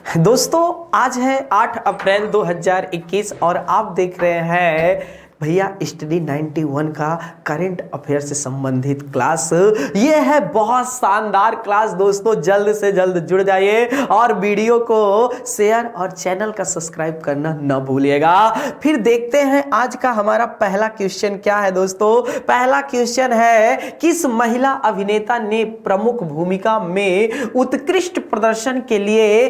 दोस्तों आज है 8 अप्रैल 2021 और आप देख रहे हैं भैया स्टडी 91 का करंट अफेयर से संबंधित क्लास। ये है बहुत शानदार क्लास दोस्तों, जल्द से जल्द जुड़ जाइए और वीडियो को शेयर और चैनल का सब्सक्राइब करना न भूलिएगा। फिर देखते हैं आज का हमारा पहला क्वेश्चन क्या है दोस्तों। पहला क्वेश्चन है, किस महिला अभिनेता ने प्रमुख भूमिका में उत्कृष्ट प्रदर्शन के लिए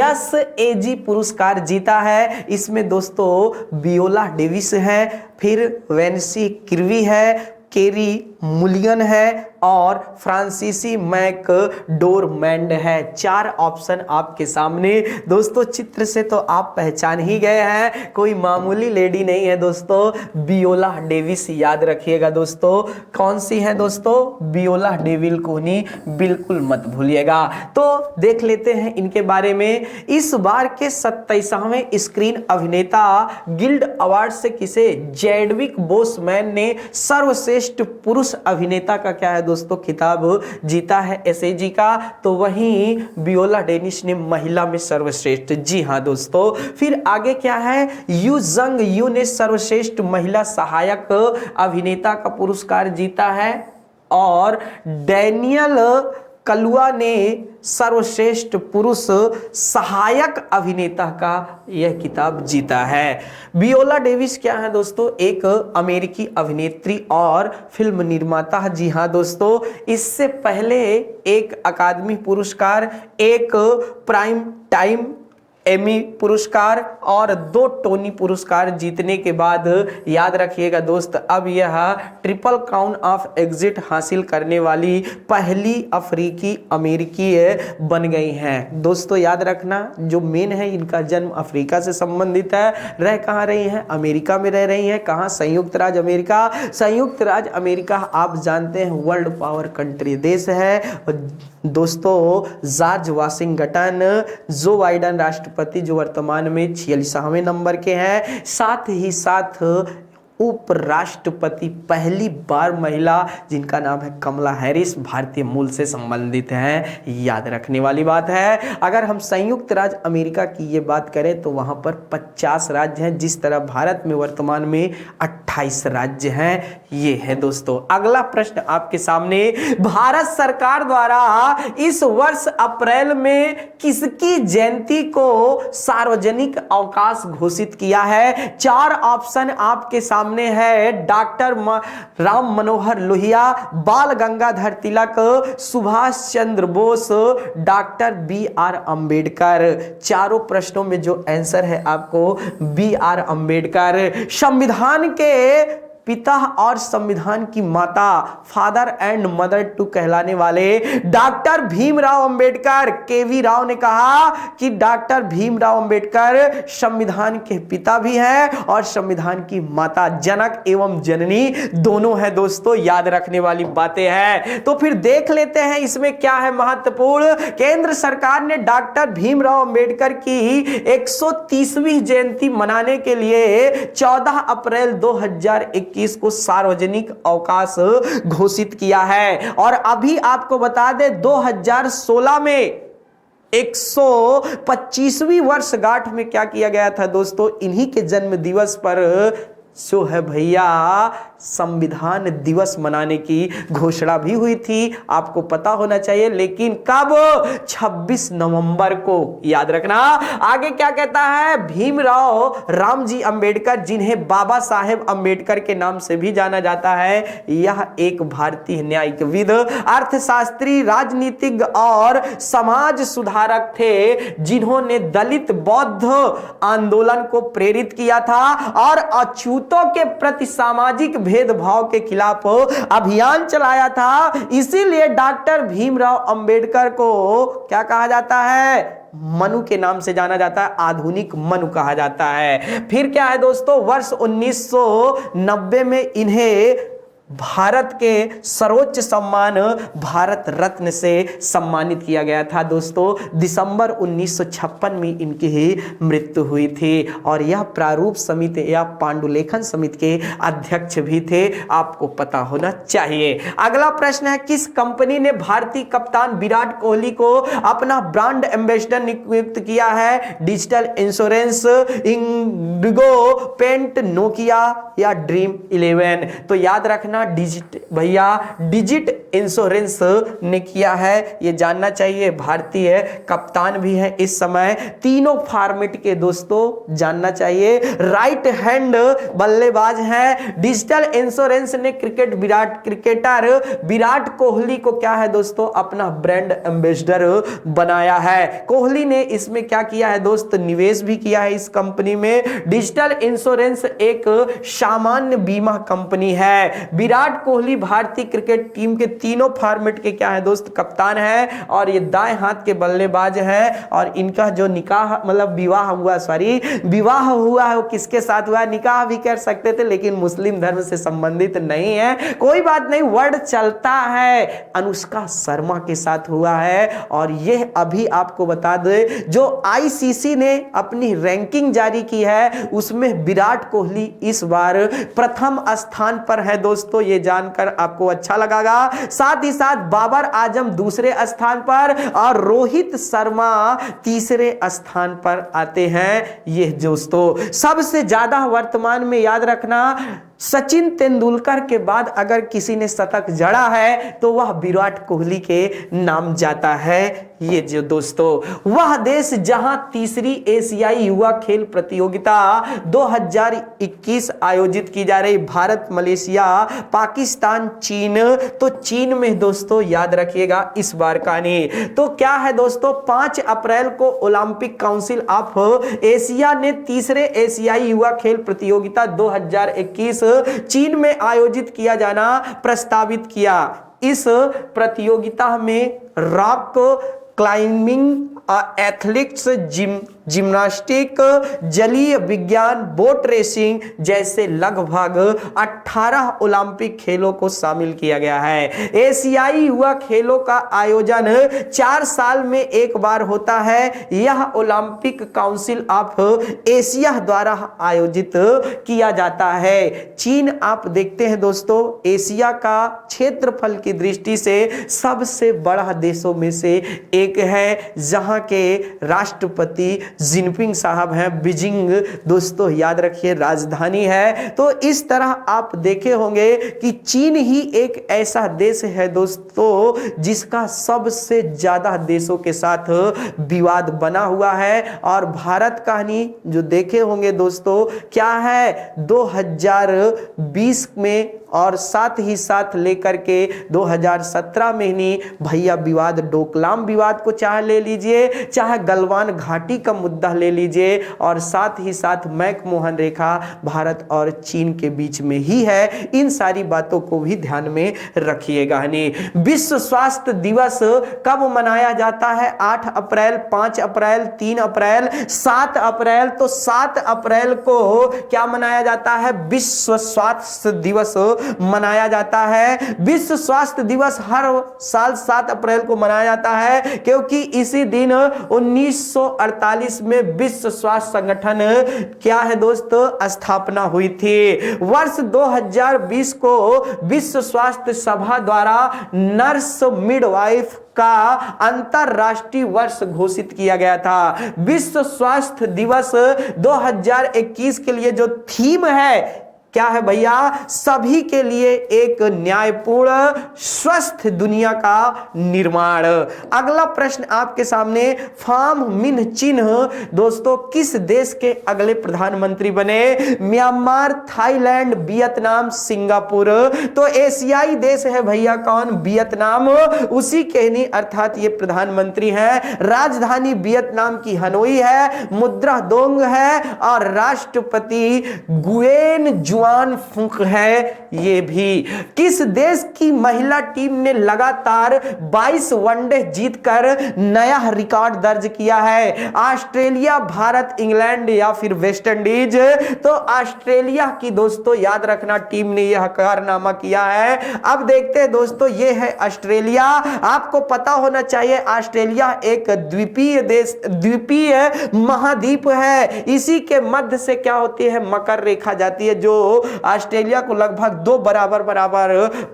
यस एजी पुरस्कार जीता है। इसमें दोस्तों वियोला डेविस है, फिर वेनेसी किर्वी है, केरी मुलियन है और फ्रांसीसी मैकडोरमैंड है। 4 ऑप्शन आपके सामने दोस्तों। चित्र से तो आप पहचान ही गए हैं, कोई मामूली लेडी नहीं है दोस्तों, वियोला डेविस। याद रखिएगा दोस्तों, कौन सी है दोस्तों? वियोला डेविल कोनी, बिल्कुल मत भूलिएगा। तो देख लेते हैं इनके बारे में। इस बार के 27वें स्क्रीन अभिनेता गिल्ड अवार्ड से किसे चैडविक बोसमैन ने सर्वश्रेष्ठ पुरुष अभिनेता का क्या है दोस्तों खिताब जीता है एसएजी का। तो वहीं वियोला डेनिस ने महिला में सर्वश्रेष्ठ। जी हां दोस्तों। फिर आगे क्या है, यू जंग यू ने सर्वश्रेष्ठ महिला सहायक अभिनेता का पुरस्कार जीता है और डैनियल कलुआ ने सर्वश्रेष्ठ पुरुष सहायक अभिनेता का यह किताब जीता है। वियोला डेविस क्या है दोस्तों? एक अमेरिकी अभिनेत्री और फिल्म निर्माता। जी हां दोस्तों, इससे पहले एक अकादमी पुरस्कार, एक प्राइम टाइम एमी पुरस्कार और 2 टोनी पुरस्कार जीतने के बाद याद रखिएगा दोस्त, अब यह ट्रिपल क्राउन ऑफ एग्जिट हासिल करने वाली पहली अफ्रीकी अमेरिकी बन गई हैं। दोस्तों याद रखना, जो मेन है इनका जन्म अफ्रीका से संबंधित है। रह कहाँ रही हैं? अमेरिका में रह रही हैं। कहाँ? संयुक्त राज्य अमेरिका। संयुक्त राज्य अमेरिका आप जानते हैं वर्ल्ड पावर कंट्री देश है दोस्तों। जॉर्ज वाशिंगटन, जो बाइडेन राष्ट्रपति जो वर्तमान में 46वें नंबर के हैं। साथ ही साथ उपराष्ट्रपति पहली बार महिला जिनका नाम है कमला हैरिस, भारतीय मूल से संबंधित हैं। याद रखने वाली बात है। अगर हम संयुक्त राज्य अमेरिका की ये बात करें तो वहां पर 50 राज्य हैं, जिस तरह भारत में वर्तमान में 28 राज्य हैं। ये है दोस्तों। अगला प्रश्न आपके सामने, भारत सरकार द्वारा इस वर्ष अप्रैल में किसकी जयंती को सार्वजनिक अवकाश घोषित किया है? 4 ऑप्शन आपके सामने है। डॉक्टर राम मनोहर लोहिया, बाल गंगाधर तिलक, सुभाष चंद्र बोस, डॉक्टर BR अंबेडकर। चारों प्रश्नों में जो आंसर है आपको BR अंबेडकर। संविधान के पिता और संविधान की माता, फादर एंड मदर टू कहलाने वाले डॉक्टर भीमराव अंबेडकर। केवी राव ने कहा कि डॉक्टर भीमराव अंबेडकर संविधान के पिता भी हैं और संविधान की माता, जनक एवं जननी दोनों है दोस्तों। याद रखने वाली बातें हैं। तो फिर देख लेते हैं इसमें क्या है महत्वपूर्ण। केंद्र सरकार ने डॉक्टर भीमराव अंबेडकर की 130वीं जयंती मनाने के लिए 14 अप्रैल 2021 को सार्वजनिक अवकाश घोषित किया है। और अभी आपको बता दें 2016 में 125वीं वर्षगांठ में क्या किया गया था दोस्तों? इन्हीं के जन्म दिवस पर जो है भैया संविधान दिवस मनाने की घोषणा भी हुई थी। आपको पता होना चाहिए, लेकिन कब? 26 नवंबर को। याद रखना। आगे क्या कहता है, भीमराव रामजी अंबेडकर, जिन्हें बाबा साहेब अंबेडकर के नाम से भी जाना जाता है, यह एक भारतीय न्यायिकविद, अर्थशास्त्री, राजनीतिज्ञ और समाज सुधारक थे, जिन्होंने दलित बौद्ध आंदोलन को प्रेरित किया था और अछूतों के प्रति सामाजिक भेदभाव के खिलाफ अभियान चलाया था। इसीलिए डॉक्टर भीमराव अंबेडकर को क्या कहा जाता है? मनु के नाम से जाना जाता है, आधुनिक मनु कहा जाता है। फिर क्या है दोस्तों, वर्ष 1990 में इन्हें भारत के सर्वोच्च सम्मान भारत रत्न से सम्मानित किया गया था दोस्तों। दिसंबर 1956 में इनकी ही मृत्यु हुई थी और यह प्रारूप समिति या पांडुलेखन समिति के अध्यक्ष भी थे, आपको पता होना चाहिए। अगला प्रश्न है, किस कंपनी ने भारतीय कप्तान विराट कोहली को अपना ब्रांड एम्बेसडर नियुक्त किया है? Digital insurance, Indigo paint, Nokia या ड्रीम 11? तो याद रखना डिजिट इंश्योरेंस ने किया है, ये जानना चाहिए। भारतीय कप्तान भी है इस समय, तीनों फॉर्मेट के दोस्तों जानना चाहिए। राइट हैंड बल्लेबाज हैं। डिजिटल इंश्योरेंस ने क्रिकेटर विराट कोहली को क्या है दोस्तों, अपना ब्रांड एम्बेसडर बनाया है। कोहली ने इसमें क्या किया है दोस्त, निवेश भी किया है इस कंपनी में। डिजिटल इंश्योरेंस एक सामान्य बीमा कंपनी है। विराट कोहली भारतीय क्रिकेट टीम के तीनों फॉर्मेट के क्या है दोस्त, कप्तान है और ये दाएं हाथ के बल्लेबाज हैं। और इनका जो निकाह मतलब विवाह हुआ है वो किसके साथ हुआ है? निकाह भी कर सकते थे लेकिन मुस्लिम धर्म से संबंधित नहीं है, कोई बात नहीं, वर्ड चलता है। अनुष्का शर्मा के साथ हुआ है। और यह अभी आपको बता दे, जो आईसीसी ने अपनी रैंकिंग जारी की है उसमें विराट कोहली इस बार प्रथम स्थान पर है दोस्तों, ये जानकर आपको अच्छा लगेगा। साथ ही साथ बाबर आजम दूसरे स्थान पर और रोहित शर्मा तीसरे स्थान पर आते हैं। ये दोस्तों सबसे ज्यादा वर्तमान में याद रखना, सचिन तेंदुलकर के बाद अगर किसी ने शतक जड़ा है तो वह विराट कोहली के नाम जाता है। ये जो दोस्तों वह देश जहां तीसरी एशियाई युवा खेल प्रतियोगिता 2021 आयोजित की जा रही, भारत, मलेशिया, पाकिस्तान, चीन, तो चीन में दोस्तों याद रखिएगा इस बार का नहीं तो क्या है दोस्तों, 5 अप्रैल को ओलंपिक काउंसिल ऑफ एशिया ने तीसरे एशियाई युवा खेल प्रतियोगिता 2021 चीन में आयोजित किया जाना प्रस्तावित किया। इस प्रतियोगिता में रॉक क्लाइंबिंग, एथलेटिक्स, जिम्नास्टिक, जलीय विज्ञान, बोट रेसिंग जैसे लगभग 18 ओलंपिक खेलों को शामिल किया गया है। एशियाई युवा खेलों का आयोजन 4 साल में एक बार होता है। यह ओलंपिक काउंसिल ऑफ एशिया द्वारा आयोजित किया जाता है। चीन आप देखते हैं दोस्तों, एशिया का क्षेत्रफल की दृष्टि से सबसे बड़ा देशों में से एक है, जहां के राष्ट्रपति जिनपिंग साहब हैं। बीजिंग दोस्तों याद रखिए राजधानी है। तो इस तरह आप देखे होंगे कि चीन ही एक ऐसा देश है दोस्तों जिसका सबसे ज्यादा देशों के साथ विवाद बना हुआ है। और भारत का नहीं जो देखे होंगे दोस्तों क्या है 2020 में और साथ ही साथ लेकर के 2017 में ही भैया विवाद, डोकलाम विवाद को चाहे ले लीजिए, चाहे गलवान घाटी का मुद्दा ले लीजिए, और साथ ही साथ मैकमोहन रेखा भारत और चीन के बीच में ही है। इन सारी बातों को भी ध्यान में रखिएगा। विश्व स्वास्थ्य दिवस कब मनाया जाता है? 8 अप्रैल, 5 अप्रैल, 3 अप्रैल, 7 अप्रैल। तो 7 अप्रैल को क्या मनाया जाता है? विश्व स्वास्थ्य दिवस मनाया जाता है। विश्व स्वास्थ्य दिवस हर साल 7 अप्रैल को मनाया जाता है क्योंकि इसी दिन 1948 में विश्व स्वास्थ्य संगठन क्या है दोस्तों स्थापना हुई थी। वर्ष 2020 को विश्व स्वास्थ्य सभा द्वारा नर्स मिडवाइफ का अंतरराष्ट्रीय वर्ष घोषित किया गया था। विश्व स्वास्थ्य दिवस 2021 के लिए जो थीम है क्या है भैया? सभी के लिए एक न्यायपूर्ण स्वस्थ दुनिया का निर्माण। अगला प्रश्न आपके सामने, फार्म मिन्ह चिन्ह दोस्तों किस देश के अगले प्रधानमंत्री बने? Myanmar, Thailand, Vietnam, Singapore. तो एशियाई देश है भैया कौन? वियतनाम। उसी के नहीं अर्थात ये प्रधानमंत्री हैं। राजधानी वियतनाम की हनोई है, मुद्रा डोंग है और राष्ट्रपति गुयेन जुआन जुबान फूंक है ये भी। किस देश की महिला टीम ने लगातार 22 वनडे जीतकर नया रिकॉर्ड दर्ज किया है? ऑस्ट्रेलिया, भारत, इंग्लैंड या फिर वेस्ट इंडीज? तो ऑस्ट्रेलिया की दोस्तों याद रखना टीम ने यह कारनामा किया है। अब देखते हैं दोस्तों, यह है ऑस्ट्रेलिया। आपको पता होना चाहिए ऑस्ट्रेलिया एक द्वीपीय देश, द्वीपीय महाद्वीप है। इसी के मध्य से क्या होती है, मकर रेखा जाती है जो ऑस्ट्रेलिया को लगभग 2 बराबर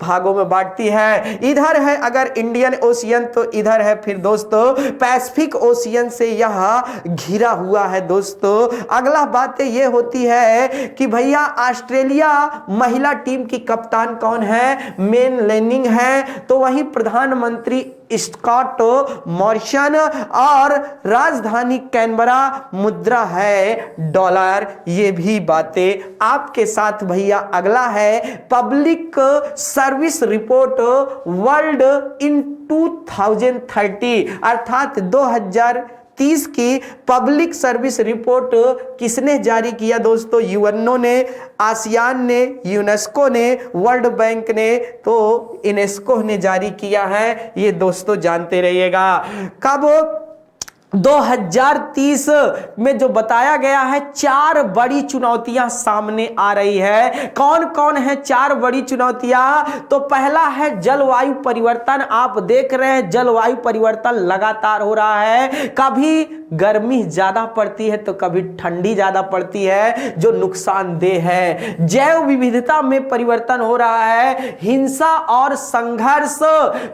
भागों में बांटती है। इधर है अगर इंडियन ओशियन, तो इधर है फिर दोस्तों पैसिफिक ओशियन से यह घिरा हुआ है दोस्तों। अगला बात ये होती है कि भैया ऑस्ट्रेलिया महिला टीम की कप्तान कौन है? मेन लेनिंग है। तो वही प्रधानमंत्री स्कॉट मॉरिसन और राजधानी कैनबरा, मुद्रा है डॉलर। ये भी बातें आपके साथ भैया। अगला है public service report world in 2030, अर्थात 2030 की पब्लिक सर्विस रिपोर्ट किसने जारी किया दोस्तों? यूएनओ ने, आसियान ने, यूनेस्को ने, वर्ल्ड बैंक ने, तो यूनेस्को ने जारी किया है। ये दोस्तों जानते रहिएगा। कब? 2030 में जो बताया गया है 4 बड़ी चुनौतियां सामने आ रही है। कौन कौन है 4 बड़ी चुनौतियां? तो पहला है जलवायु परिवर्तन। आप देख रहे हैं जलवायु परिवर्तन लगातार हो रहा है। कभी गर्मी ज्यादा पड़ती है तो कभी ठंडी ज्यादा पड़ती है, जो नुकसानदेह है। जैव विविधता में परिवर्तन हो रहा है। हिंसा और संघर्ष,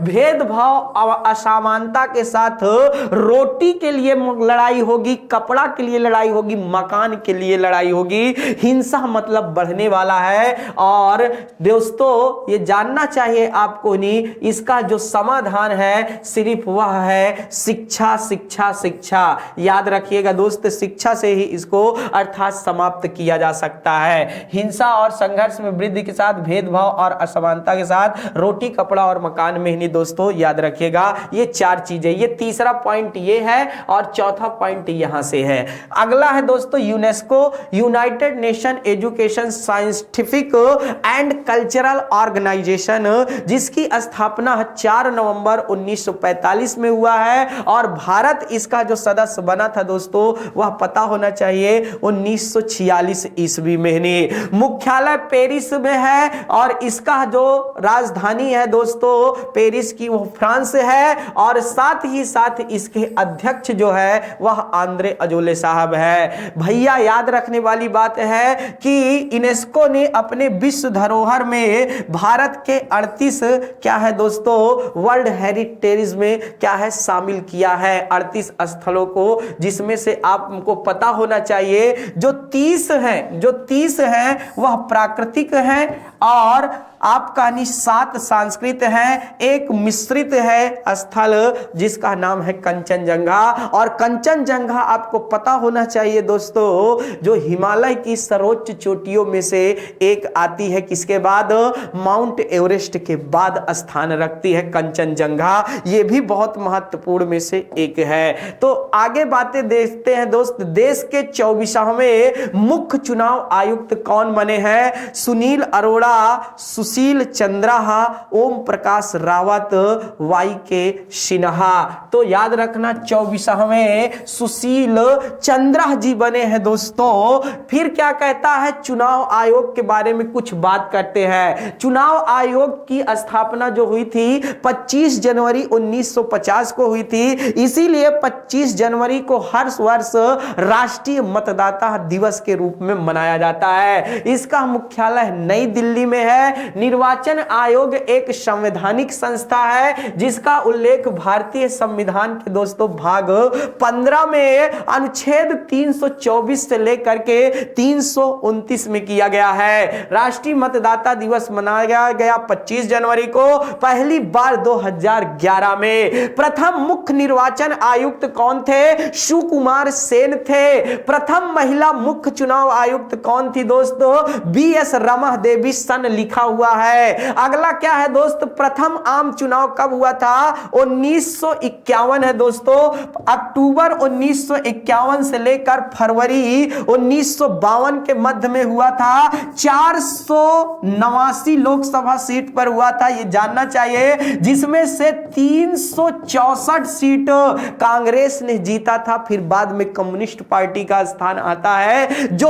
भेदभाव, असमानता के साथ रोटी के लिए लड़ाई होगी, कपड़ा के लिए लड़ाई होगी, मकान के लिए लड़ाई होगी। हिंसा मतलब बढ़ने वाला है। और दोस्तों ये जानना चाहिए आपको नहीं, इसका जो समाधान है सिर्फ वह है शिक्षा, शिक्षा, शिक्षा। याद रखिएगा दोस्त, शिक्षा से ही इसको अर्थात समाप्त किया जा सकता है। हिंसा और संघर्ष में वृद्धि के साथ भेदभाव और असमानता के साथ रोटी, कपड़ा और मकान में ही नहीं दोस्तों, याद रखिएगा ये 4 चीजें। ये तीसरा पॉइंट ये है और चौथा पॉइंट यहां से है। अगला है दोस्तों UNESCO, United Nation Education Scientific and Cultural Organization, जिसकी स्थापना 4 नवंबर 1945 में हुआ है। और भारत इसका जो सदस्य बना था दोस्तों, वह पता होना चाहिए 1946 ईस्वी में। मुख्यालय पेरिस में है और इसका जो राजधानी है दोस्तों पेरिस की, वो फ्रांस है। और साथ ही साथ इसके अध्यक्ष जो है वह आंद्रे अजोले साहब है। भैया याद रखने वाली बात है कि यूनेस्को ने अपने विश्व धरोहर में भारत के 38 क्या है दोस्तों वर्ल्ड हेरिटेज में क्या है शामिल किया है, 38 स्थलों को, जिसमें से आपको पता होना चाहिए जो 30 हैं वह प्राकृतिक हैं और आपका 7 संस्कृत है, एक मिश्रित है स्थल जिसका नाम है कंचनजंगा। और कंचनजंगा आपको पता होना चाहिए दोस्तों जो हिमालय की सर्वोच्च चोटियों में से एक आती है, किसके बाद? माउंट एवरेस्ट के बाद स्थान रखती है कंचनजंगा। ये भी बहुत महत्वपूर्ण में से एक है। तो आगे बातें देखते हैं दोस्त। देश के 24वें मुख्य चुनाव आयुक्त कौन बने हैं? सुनील अरोड़ा, सुशील चंद्रा, ओम प्रकाश रावत, वाई के सिन्हा। तो याद रखना 24वें सुशील चंद्रा जी बने हैं दोस्तों। फिर क्या कहता है चुनाव आयोग के बारे में कुछ बात करते हैं। चुनाव आयोग की स्थापना जो हुई थी 25 जनवरी 1950 को हुई थी, इसीलिए 25 जनवरी को हर वर्ष राष्ट्रीय मतदाता दिवस के रूप में मनाया जाता है। इसका मुख्यालय नई दिल्ली में है। निर्वाचन आयोग एक संवैधानिक संस्था है जिसका उल्लेख भारतीय संविधान के दोस्तों भाग 15 में अनुच्छेद 324 से लेकर के 329 में किया गया है। राष्ट्रीय मतदाता दिवस मनाया गया 25 जनवरी को, पहली बार 2011 में। प्रथम मुख्य निर्वाचन आयुक्त कौन थे? सुकुमार सेन थे। प्रथम महिला मुख्य चुनाव आयुक्त कौन थी दोस्तों? BS रमा देवी सन लिखा हुआ हुआ है। अगला क्या है दोस्त, प्रथम आम चुनाव कब हुआ था, 1951 है दोस्तों। अक्टूबर 1951 से लेकर फरवरी 1952 के मध्य में हुआ था। 489 लोकसभा सीट पर हुआ था, यह जानना चाहिए, जिसमें से 364 सीट कांग्रेस ने जीता था। फिर बाद में कम्युनिस्ट पार्टी का स्थान आता है जो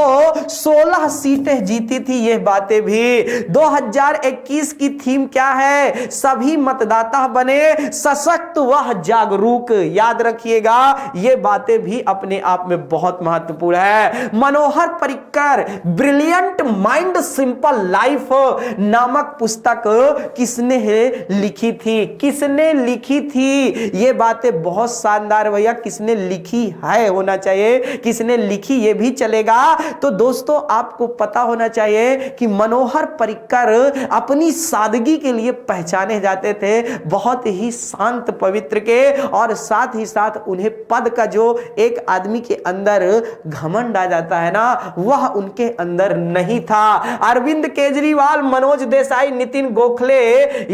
16 सीटें जीती थी। यह बातें भी 2021 की थीम क्या है, सभी मतदाता बने सशक्त व जागरूक। याद रखिएगा, यह बातें भी अपने आप में बहुत महत्वपूर्ण है। Manohar Parrikar brilliant mind simple life नामक पुस्तक किसने लिखी थी, किसने लिखी थी, यह बातें बहुत शानदार भैया। किसने लिखी है होना चाहिए, किसने लिखी ये भी चलेगा। तो दोस्तों आपको पता होना चाहिए कि मनोहर पर्रिकर अपनी सादगी के लिए पहचाने जाते थे, बहुत ही शांत पवित्र के, और साथ ही साथ उन्हें पद का जो एक आदमी के अंदर घमंड आ जाता है ना, वह उनके अंदर नहीं था। अरविंद केजरीवाल, मनोज देसाई, नितिन गोखले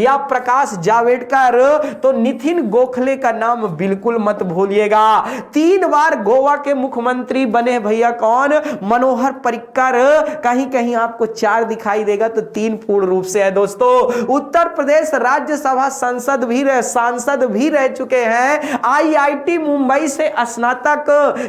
या प्रकाश जावड़ेकर, तो नितिन गोखले का नाम बिल्कुल मत भूलिएगा। 3 बार गोवा के मुख्यमंत्री बने भैया कौन, मनोहर पर्रिकर। कहीं कहीं आपको 4 दिखाई देगा तो 3 पूर्ण रूप से है दोस्तों। उत्तर प्रदेश राज्यसभा सांसद भी रह चुके हैं। आईआईटी मुंबई से स्नातक,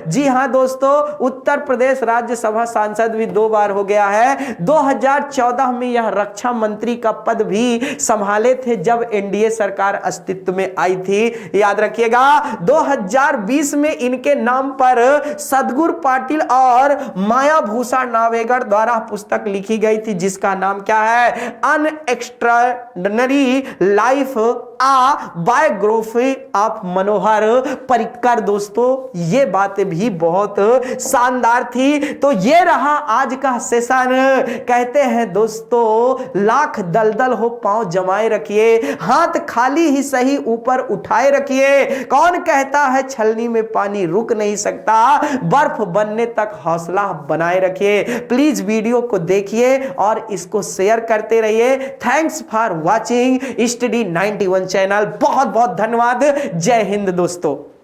जी हां दोस्तों, उत्तर प्रदेश राज्यसभा सांसद भी 2 बार हो गया है। 2014 में यह रक्षा मंत्री का पद भी संभाले थे जब एनडीए सरकार अस्तित्व में आई थी। याद रखिएगा 2020 में इनके नाम पर सदगुरु पाटिल और मायाभूषण नावेगर द्वारा पुस्तक लिखी गई थी, जिसका नाम क्या है, an extraordinary life a biography of Manohar Parrikar. दोस्तों ये बातें भी बहुत शानदार थी। तो ये रहा आज का सेशन। कहते हैं दोस्तों, लाख दलदल हो पांव जमाए रखिए, हाथ खाली ही सही ऊपर उठाए रखिए। कौन कहता है छलनी में पानी रुक नहीं सकता, बर्फ बनने तक हौसला बनाए रखिए। प्लीज वीडियो को देखिए और इसको शेयर करते रहिए। Thanks for watching study 91 channel. बहुत बहुत धन्यवाद। जय हिंद दोस्तों।